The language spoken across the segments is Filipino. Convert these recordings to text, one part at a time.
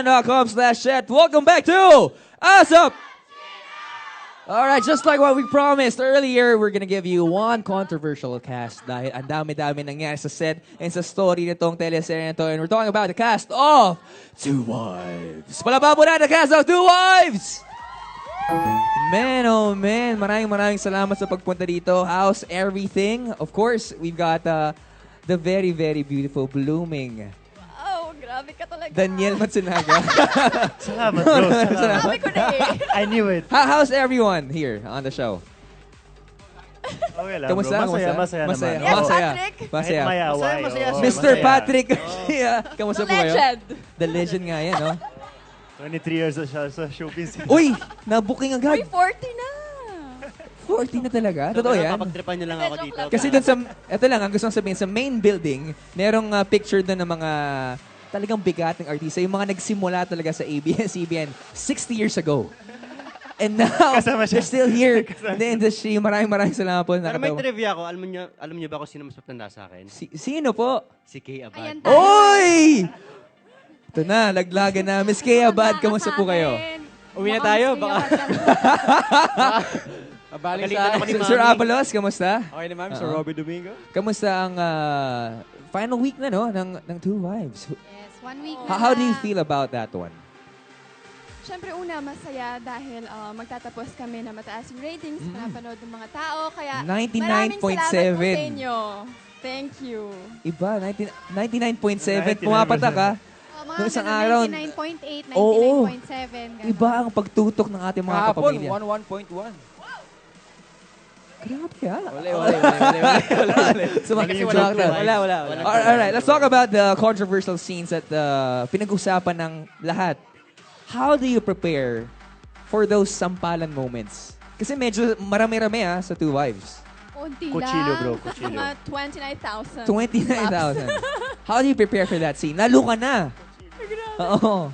patreon.com/chat. Welcome back to ASAP! Alright, just like what we promised earlier, we're gonna give you one controversial cast dahil ang dami-dami nangyari sa set and sa story nitong teleserye na to. And we're talking about the cast of Two Wives. Palaba po na the cast of Two Wives! Man, oh man, maraming salamat sa pagpunta dito. How's everything? Of course, we've got the very, very beautiful, blooming Oh, grabe ka talaga. Daniel Matsunaga. Salamat, bro. Salamat. Sabi ko na eh. I knew it. How's everyone here on the show? Okay lang, Kamusta? bro. Masaya Masaya. naman. Yes, Masaya. Patrick. Masaya. May away. Masaya, oo, Mr. masaya. Patrick Garcia. Kamusta The po kayo? legend. The legend nga yan, no? 23 years na siya sa showbiz. Uy! Nabuking agad. Uy, 40 na. 40 na talaga? Totoo yan? Papagtripan niyo lang ako Joke dito. lang. Kasi dun sa, eto lang, ang gusto kong sabihin, sa main building, merong picture doon ng mga talagang bigat ng artista. Yung mga nagsimula talaga sa ABS-CBN 60 years ago. And now, Kasama siya. they're still here in the industry. Maraming salamat po. Pero may Nakatawa. trivia ako. Alam niyo ba kung sino mas matanda sa akin? Sino po? Si Kay Abad. Ayan tayo. Oy! Ito na, laglagan na. Miss Kay Abad, kamusta po kayo? Uwi na tayo, baka. Baling Pagalitan ako ni sa... Sir Mami. Apolos, kamusta? Okay na, ma'am. Sir Robby Domingo. Kamusta ang final week na, no? ng Two Wives? Yes, 1 week na. How do you feel about that one? Siyempre una, masaya dahil magtatapos kami na mataas yung ratings, pinapanood ng mga tao. Kaya maraming salamat po sa 99.7. inyo. Thank you. Iba, 99.7. Pumapatak ka. Mga Noong isang ganun, araw, 99.8, 99.7. Oo. ganun. Iba ang pagtutok ng ating mga Kahapon, kapamilya. 11.1. Grabe ha. Wala. Kasi walang clue. Wala. Alright, let's talk about the controversial scenes that pinag-usapan ng lahat. How do you prepare for those sampalan moments? Kasi medyo marami-rami sa Two Wives. Konti Kuchilyo, lang. bro. Kuchilyo. Mga 29,000. 29,000. How do you prepare for that scene? Lalo ka na. Oo.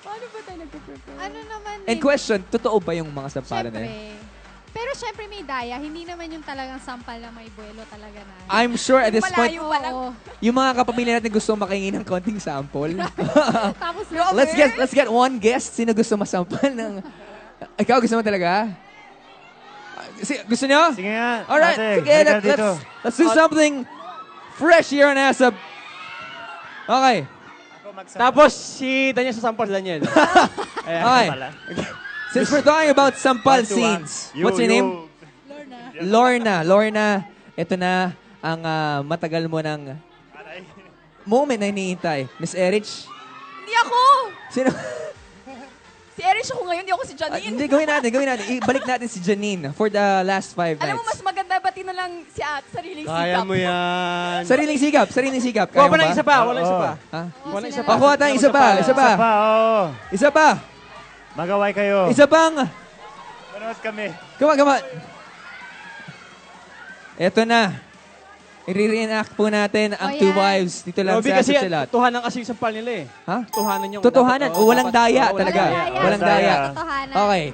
Paano ba tayo nagpe-prepare? Ano naman And question, totoo ba yung mga sampalan na Siyempre. yun? Pero syempre may daya. Hindi naman yung talagang sampal na may buwelo talaga na. I'm sure at this point, Malayo pa lang. Oo. yung mga kapamilya natin gusto makingin ng konting sample. Tapos let's get one guest. Sino gusto masampal ng... Ikaw, gusto mo talaga? Gusto nyo? Sige nga. Alright, ate, sige, halika dito. let's do something fresh here on ASAP. Okay. Tapos si Daniel sa sampol, Daniel. Okay. Pala. Since we're talking about sampal 1 to 1. scenes, what's your name? Lorna, ito na ang matagal mo ng moment na hinihintay. Miss Erich? Hindi ako! Sino? Si Erich ako ngayon, hindi ako si Janine. Hindi, gawin natin. Ibalik natin si Janine for the last 5 Alam mo, mas nights. maganda bati na lang si At, sariling Kaya sikap. mo yan. Sariling sikap. Kuha Kaya pa mo ng isa pa. Wala isa Oo. pa. Ha? Wala isa pa. Pakuha tayong isa pa. Isa pa, oo. Isa pa. Magaway kayo. Isa pang. Manood kami. Come on. Ito na. I-reenact po natin ang Oh, Two yan. Wives. Dito lang Robby sa kasi Asap Silat. tuhanan kasi yung sampal nila eh. Ha? Tuhanan yung... Totohanan. dapat, Walang dapat- daya walang talaga. daya. Walang daya. Totohanan. Okay.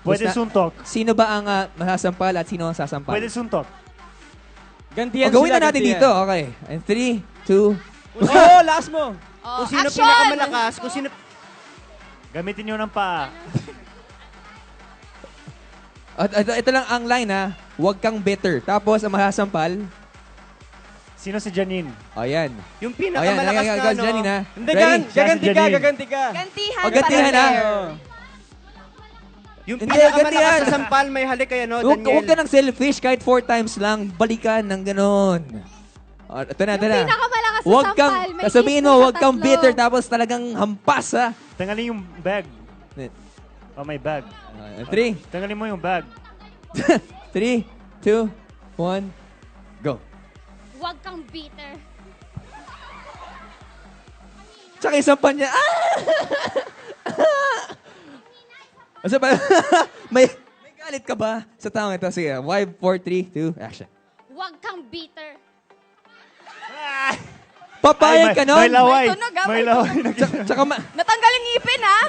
Pwede Basta- suntok. Sino ba ang masasampal at sino ang sasampal? Pwede suntok. Gantihan O, gawin sila, na natin gantihan. dito. Okay. And 3, 2, Oo, last mo. Oh, Kung sino action! pinakamalakas, kung sino... Gamitin nyo ng paa. at ito lang ang line ha. Huwag kang bitter. Tapos ang masasampal. Sino si Janine? Ayan. Yung Ayan. pinakamalakas na, ano... Janine ha. Hindi, Ready? gaganti ka, Janine. gaganti ka. Gantihan O, gantihan, para ha? fair. Yung Hindi, pinakamalakas ganyan. sa sampal, may halik kayo, no, Huwag Daniel? ka ng selfish kahit 4 times lang. Balikan ng ganon. O, ito na. Yung pinakamalakas sa Huwag sampal, kang, may sasabihin kiss mo, sa huwag kang tatlo. bitter tapos talagang hampas ha. Tanggalin yung bag. Oh, may bag. 3, Tanggalin mo yung bag. 3, 2, 1, go. Huwag kang bitter. Tsaka isang pa niya. Asa pa? may galit ka ba sa taong ito? Sige, 5, 4, 3, 2, action. Huwag kang bitter. Papayag ka nun? May laway. May tunog, ah, May may laway. Tsaka Natanggal yung ngipin, ha?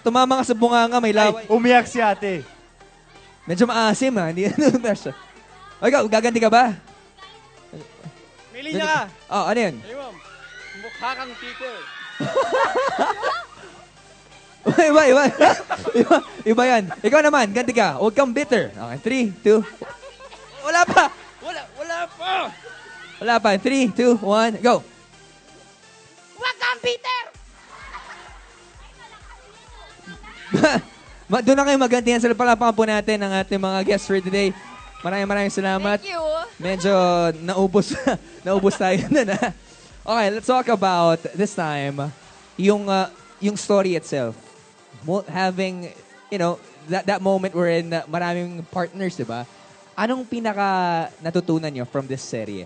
tumama ka sa bunganga, may laway. Umiyak si ate. Medyo maasim ha, hindi ano siya. Ikaw, gaganti ka ba? May linya ka. Oh, ano yun? Ayun, mukha kang Peter. Iba. Iba yan. Ikaw naman, ganti ka. Huwag kang bitter. Okay, 3, 2. Wala pa. Wala pa. 3, 2, 1, go. Wag kang Peter! Doon na kayo magantihan. Sa palapakan po natin ang ating mga guests for today. Maraming salamat. Thank you. Medyo naubos tayo na. Okay, let's talk about this time yung story itself. Having, that moment wherein maraming partners, di ba? Anong pinaka natutunan nyo from this serye?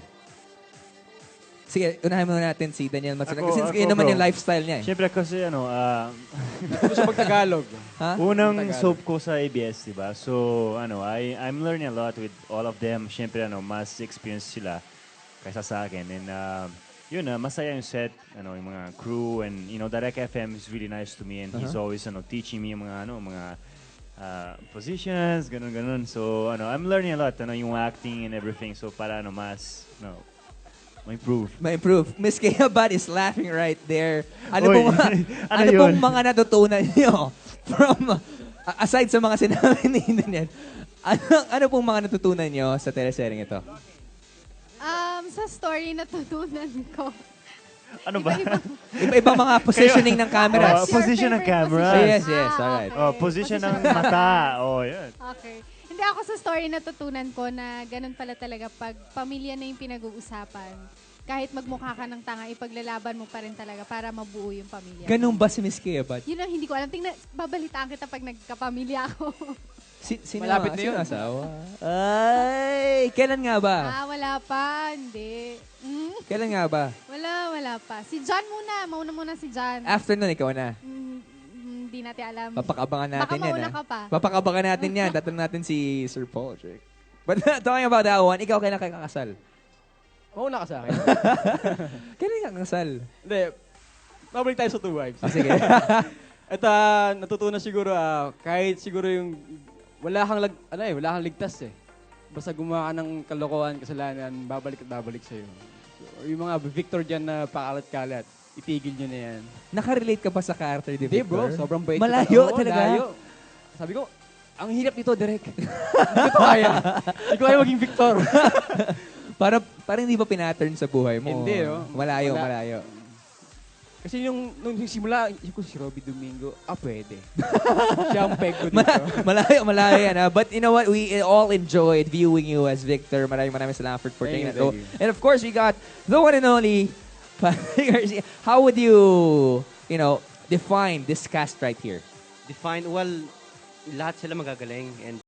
Sige, unahin muna natin si Daniel Matsunaga. Kasi yun naman bro. yung lifestyle niya eh. Siyempre kasi Gusto sa pagtagalog. Ha? unang Tagalog. soap ko sa ABS, di ba? So, I'm learning a lot with all of them. Siyempre, mas experience sila kaysa sa akin. And, masaya yung set, yung mga crew, and, Direct FM is really nice to me. And he's always, teaching me yung mga positions, ganun. So, I'm learning a lot, yung acting and everything. So, para, ma-improve. Miss Kea Bad is laughing right there. Uy, Ano yun? pong mga natutunan nyo from, aside sa mga sinabi ni Daniel, ano pong mga natutunan nyo sa teleserye ito? Sa story natutunan ko. Ano ba? Iba-ibang mga positioning ng cameras. What's your Position ng favorite camera. position? Yes, alright. Okay. Position ng mata. Yan. Okay. Hindi ako sa story natutunan ko na ganun pala talaga pag pamilya na yung pinag-uusapan. Kahit magmukha ka ng tanga, ipaglalaban mo pa rin talaga para mabuo yung pamilya. Ganun ba si Miss Kea Bad? Yun ang hindi ko alam. Babalitaan kita pag nagkapamilya ako. Sino Malapit na yun. sino asawa? Ay, kailan nga ba? Wala pa. Hindi. Kailan nga ba? Wala pa. Si John muna. Mauna muna si John. After nun, ikaw na. Hindi natin alam. Papakabangan natin Baka yan. mauna ka pa. Papakabangan natin yan. Tatanong natin si Sir Paul. Jake. But talking about that one, ikaw kailan kayo kakasal? Mauna ka sa akin. Kailan ka kakasal? Hindi. Pabalik tayo sa Two Wives. Sige. At natutunan siguro, kahit siguro yung wala kang ligtas eh. Basta gumawa ka ng kalokohan, kasalanan, babalik at babalik sa'yo. So, yung mga Victor dyan na pakalat-kalat, itigil nyo na yan. Nakarelate ka ba sa character ni Hindi Victor? bro, sobrang bait. Malayo Oo, talaga. layo. Sabi ko, ang hirap nito, Direk. Hindi ko kaya. Hindi ko kaya maging Victor. Parang hindi ba pinattern sa buhay mo? Hindi, oh. Malayo. Kasi nung simula, si Robby Domingo, pwede. Siya ang peg ko dito. Malayo yan. But you know what? We all enjoyed viewing you as Victor. Maraming salamat for taking that role. Thank you. And of course, we got the one and only Patrick Garcia. How would you define this cast right here? Lahat sila magagaling and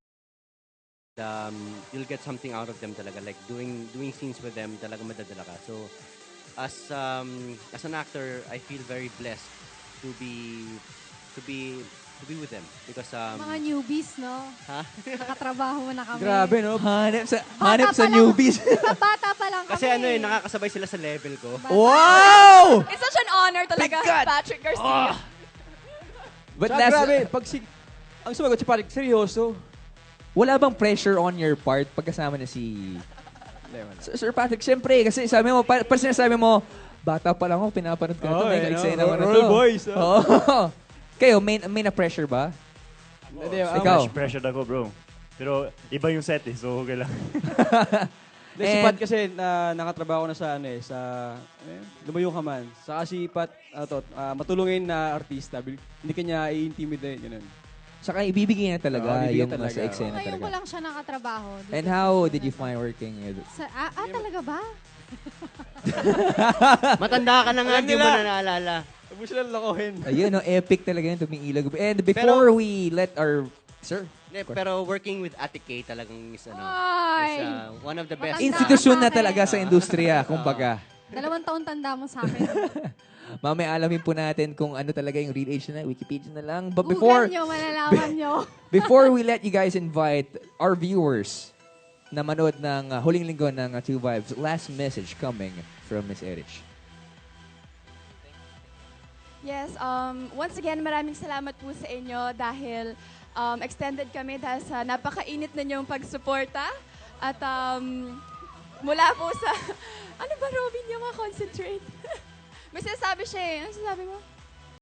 you'll get something out of them talaga. Like doing scenes with them, talaga madadala ka. So, as an actor, I feel very blessed to be with them because Mga newbies, no? ha? Nakatrabaho mo na kami. Grabe, no? Hanep Bata sa pa lang. newbies. Bata pa lang kami. Kasi nakakasabay sila sa level ko. Wow! It's such an honor talaga, Bigat! Patrick Garcia. But Tsaka grabe, ang sumagot si Patrick, seryoso. wala bang pressure on your part pagkasama na si Hindi, wala. Sir Patrick? Siyempre, kasi sabi mo, sinasabi mo, bata pa lang ako, pinapanood ko ito. May eksena mo na to. Roll boys. Oo. Kayo, may na-pressure ba? Hindi, Ikaw. Pressured ako, bro. Pero iba yung set so okay lang. Si And- Pat kasi nakatrabaho na sa lumayo ka man. Saka si Pat, matulungin na artista. Hindi kanya i-intimidate, ganun. Saka ibibigay niya talaga Oo, bibigyan yung talaga. sa eksena Ngayon ko talaga. lang siya nakatrabaho. And how did you find working with Talaga ba? Matanda ka na nga, Alam hindi mo nila. na naalala. Huwag mo sila lokohin. Ayun, no, epic talaga yung tumiilag. And before we let our... Sir? Pero working with Ate Kay talagang is Ay! one of the best. Matanda. Institusyon na Sa akin. talaga sa industriya, kumbaga. 2 taon tanda mo sa akin. Mamaya alamin po natin kung ano talaga yung real age na, Wikipedia na lang. But before... Google nyo, malalaman nyo. Before we let you guys invite our viewers na manood ng huling linggo ng Two Vibes, last message coming from Miss Erich. Yes, once again, maraming salamat po sa inyo dahil extended kami dahil sa napakainit na niyong pagsuporta. At mula po sa... Ano ba, Robin? Yung concentrate. May sinasabi siya eh. Ano sinasabi mo?